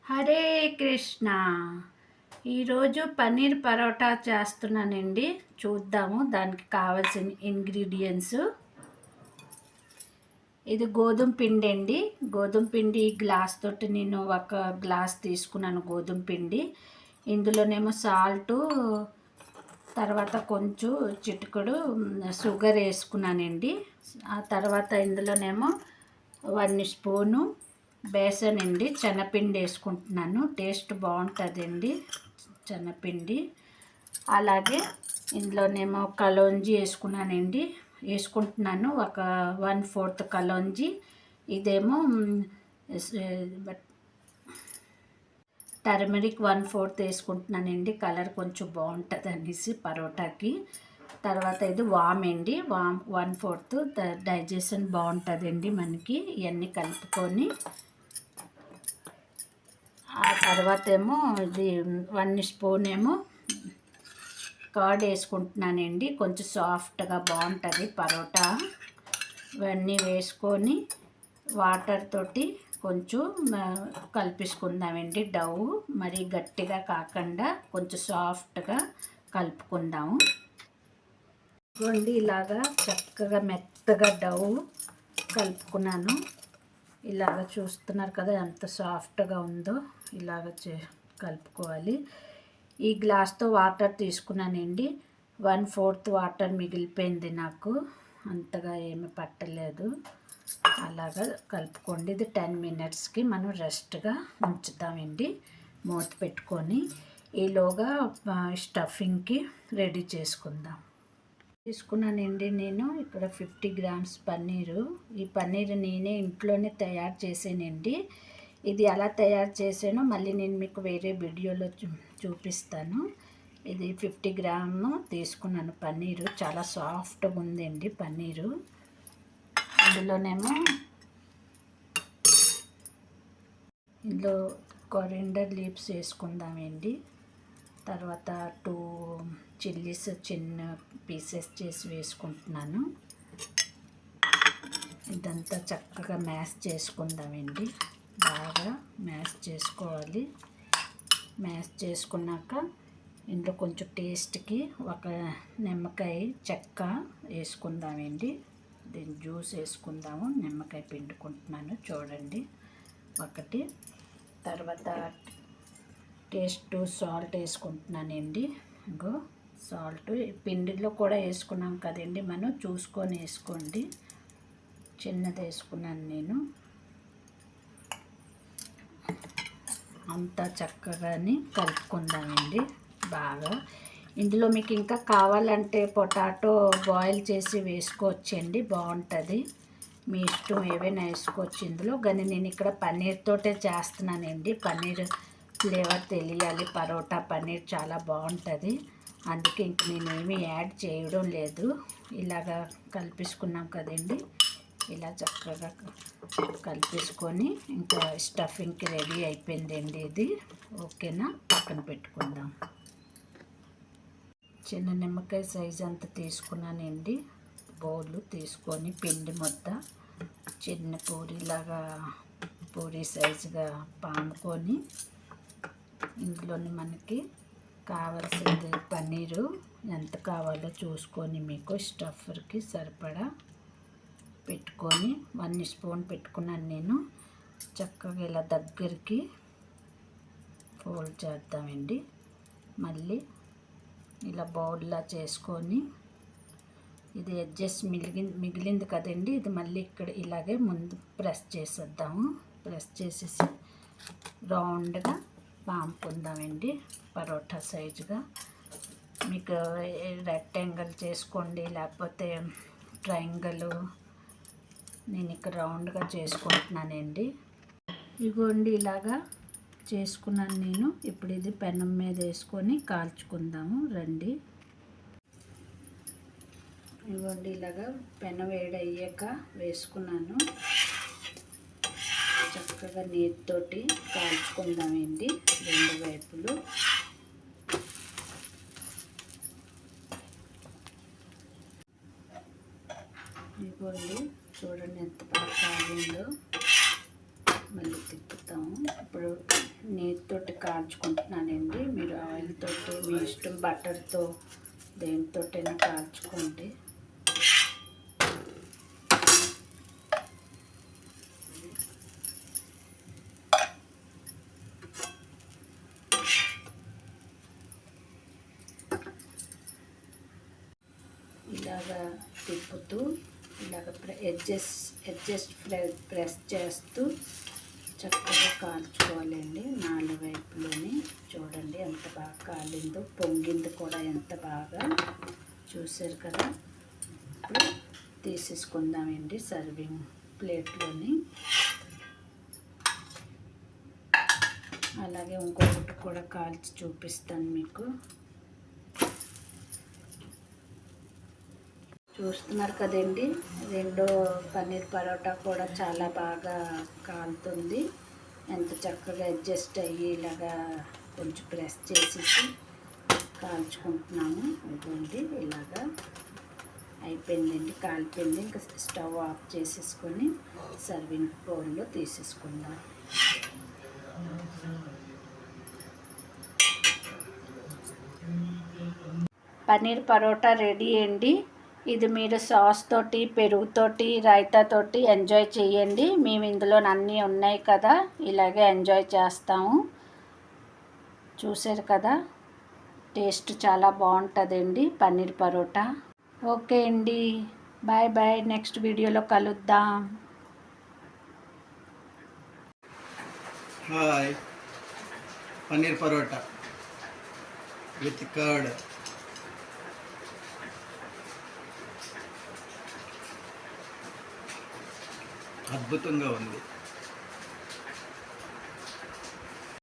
హరే కృష్ణ. ఈరోజు పన్నీర్ పరోటా చేస్తున్నానండి. చూద్దాము దానికి కావాల్సిన ఇంగ్రీడియంట్స్. ఇది గోధుమ పిండి అండి. గోధుమ పిండి గ్లాస్ తోటి నేను ఒక గ్లాస్ తీసుకున్నాను గోధుమ పిండి. ఇందులోనేమో సాల్టు, తర్వాత కొంచెం చిటికెడు షుగర్ వేసుకున్నానండి. ఆ తర్వాత ఇందులోనేమో 1 స్పూను బేసన్ అండి, శనగపిండి వేసుకుంటున్నాను. టేస్ట్ బాగుంటుందండి శనగపిండి. అలాగే ఇందులోనేమో కలోంజీ వేసుకుంటున్నాను, ఒక 1/4 కలోంజీ. ఇదేమో టర్మరిక్ 1/4 వేసుకుంటున్నానండి, కలర్ కొంచెం బాగుంటుంది అనేసి పరోటాకి. తర్వాత ఇది వామ్ అండి, వామ్ 1/4, డైజెషన్ బాగుంటుందండి మనకి. ఇవన్నీ కలుపుకొని ఆ తర్వాత ఏమో ఇది 1 స్పూన్ ఏమో కర్డ్ వేసుకుంటున్నానండి, కొంచెం సాఫ్ట్గా బాగుంటుంది పరోటా. ఇవన్నీ వేసుకొని వాటర్ తోటి కొంచెం కలిపేసుకుందామండి. డవ్ మరీ గట్టిగా కాకుండా కొంచెం సాఫ్ట్గా కలుపుకుందాము. ఇదిగోండి ఇలాగా చక్కగా మెత్తగా డవ్ కలుపుకున్నాను. ఇలాగ చూస్తున్నారు కదా ఎంత సాఫ్ట్గా ఉందో. ఇలాగ కలుపుకోవాలి. ఈ గ్లాస్తో వాటర్ తీసుకున్నానండి. 1/4 వాటర్ మిగిలిపోయింది నాకు, అంతగా ఏమి పట్టలేదు. అలాగా కలుపుకోండి. ఇది 10 మినిట్స్కి మనం రెస్ట్గా ఉంచుతామండి మూత పెట్టుకొని. ఈలోగా స్టఫింగ్కి రెడీ చేసుకుందాం. తీసుకున్నానండి నేను ఇక్కడ 50 గ్రామ్స్ పన్నీరు. ఈ పన్నీరు నేనే ఇంట్లోనే తయారు చేసానండి. ఇది ఎలా తయారు చేసానో మళ్ళీ నేను మీకు వేరే వీడియోలో చూపిస్తాను. ఇది 50 గ్రామ్ తీసుకున్నాను పన్నీరు. చాలా సాఫ్ట్గా ఉందండి పన్నీరు. ఇందులో కొరిండర్ లీవ్స్ వేసుకుందామండి. తర్వాత 2 చిల్లీస్ చిన్న పీసెస్ చేసి వేసుకుంటున్నాను. ఇదంతా చక్కగా మ్యాష్ చేసుకుందామండి. బాగా మ్యాష్ చేసుకోవాలి. మ్యాష్ చేసుకున్నాక ఇందులో కొంచెం టేస్ట్కి ఒక నిమ్మకాయ చెక్క వేసుకుందామండి. దీని జ్యూస్ వేసుకుందాము. నిమ్మకాయ పిండుకుంటున్నాను చూడండి ఒకటి. తర్వాత టేస్ట్ సాల్ట్ వేసుకుంటున్నానండి. ఇంకో సాల్ట్ పిండిలో కూడా వేసుకున్నాం కదండి, మనం చూసుకొని వేసుకోండి. చిన్నది వేసుకున్నాను నేను. అంతా చక్కగాని కలుపుకుందామండి బాగా. ఇందులో మీకు ఇంకా కావాలంటే పొటాటో బాయిల్ చేసి వేసుకోవచ్చండి, బాగుంటుంది. మీ ఇష్టం ఏవైనా వేసుకోవచ్చు ఇందులో. కానీ నేను ఇక్కడ పన్నీర్ తోటే చేస్తున్నానండి. పన్నీర్ ఫ్లేవర్ తెలియాలి, పరోటా పన్నీర్ చాలా బాగుంటుంది. అందుకే ఇంక నేనేమీ యాడ్ చేయడం లేదు. ఇలాగా కలిపేసుకున్నాం కదండి. ఇలా చక్కగా కలిపేసుకొని ఇంకా స్టఫింగ్కి రెడీ అయిపోయిందండి ఇది. ఓకేనా, పక్కన పెట్టుకుందాం. చిన్న నిమ్మకాయ సైజ్ అంత తీసుకున్నానండి. బౌల్ తీసుకొని పిండి ముద్ద చిన్న పూరి సైజుగా పాముకొని ఇందులోని మనకి కావాల్సింది పన్నీరు ఎంత కావాలో చూసుకొని మీకు స్టఫర్కి సరిపడా పెట్టుకొని 1 స్పూన్ పెట్టుకున్నాను నేను. చక్కగా ఇలా దగ్గరికి ఫోల్డ్ చేద్దామండి. మళ్ళీ ఇలా బౌల్లా చేసుకొని ఇది ఎడ్జెస్ మిగిలింది కదండి, ఇది మళ్ళీ ఇక్కడ ఇలాగే ముందు ప్రెస్ చేసేద్దాము. ప్రెస్ చేసేసి రౌండ్గా పాముకుందామండి పరోటా సైజుగా. మీకు రెక్టాంగిల్ చేసుకోండి, లేకపోతే ట్రయాంగిల్. నేను ఇక్కడ రౌండ్గా చేసుకుంటున్నానండి. ఇగోండి ఇలాగా చేసుకున్నాను నేను. ఇప్పుడు ఇది పెనం మీద వేసుకొని కాల్చుకుందాము రండి. ఇవ్వండి ఇలాగా పెనం వేడయ్యాక వేసుకున్నాను. చక్కగా నీటితోటి కాల్చుకుందామండి 2 వైపులు. ఇవ్వండి చూడండి ఎంత బాగా కాలిందో. మళ్ళీ తిప్పుతాము. ఇప్పుడు నెయ్యితోటి కాల్చుకుంటున్నానండి. మీరు ఆయిల్ తోటి మీ ఇష్టం, బటర్తో దేనితోటైనా కాల్చుకోండి. ఇలాగా తిప్పుతూ ఇలాగ ఎడ్జస్ట్ ప్రెస్ చేస్తూ చక్కగా కాల్చుకోవాలండి. 4 వైపులోని చూడండి ఎంత బాగా కాలిందో, పొంగింది కూడా ఎంత బాగా. చూసారు కదా. ఇప్పుడు తీసేసుకుందామండి సర్వింగ్ ప్లేట్లోని. అలాగే ఇంకొకటి కూడా కాల్చి చూపిస్తాను మీకు. చూస్తున్నారు కదండి, రెండో పన్నీర్ పరోటా కూడా చాలా బాగా కాలుతుంది. ఎంత చక్కగా అడ్జస్ట్ అయ్యి ఇలాగా కొంచెం ప్రెస్ చేసేసి కాల్చుకుంటున్నాము. ఇదిగోండి ఇలాగా అయిపోయిందండి, కాలిపోయింది. ఇంకా స్టవ్ ఆఫ్ చేసేసుకొని సర్వింగ్ బౌల్లో తీసేసుకుందాం. పన్నీర్ పరోటా రెడీ అండి. ఇది మీరు సాస్ తోటి, పెరుగుతోటి, రైతా తోటి ఎంజాయ్ చేయండి. మేము ఇందులో అన్నీ ఉన్నాయి కదా, ఇలాగే ఎంజాయ్ చేస్తాము. చూసారు కదా, టేస్ట్ చాలా బాగుంటుందండి పన్నీర్ పరోటా. ఓకే అండి, బాయ్ బాయ్. నెక్స్ట్ వీడియోలో కలుద్దాం. Hi, paneer paratha with curd. అద్భుతంగా ఉంది.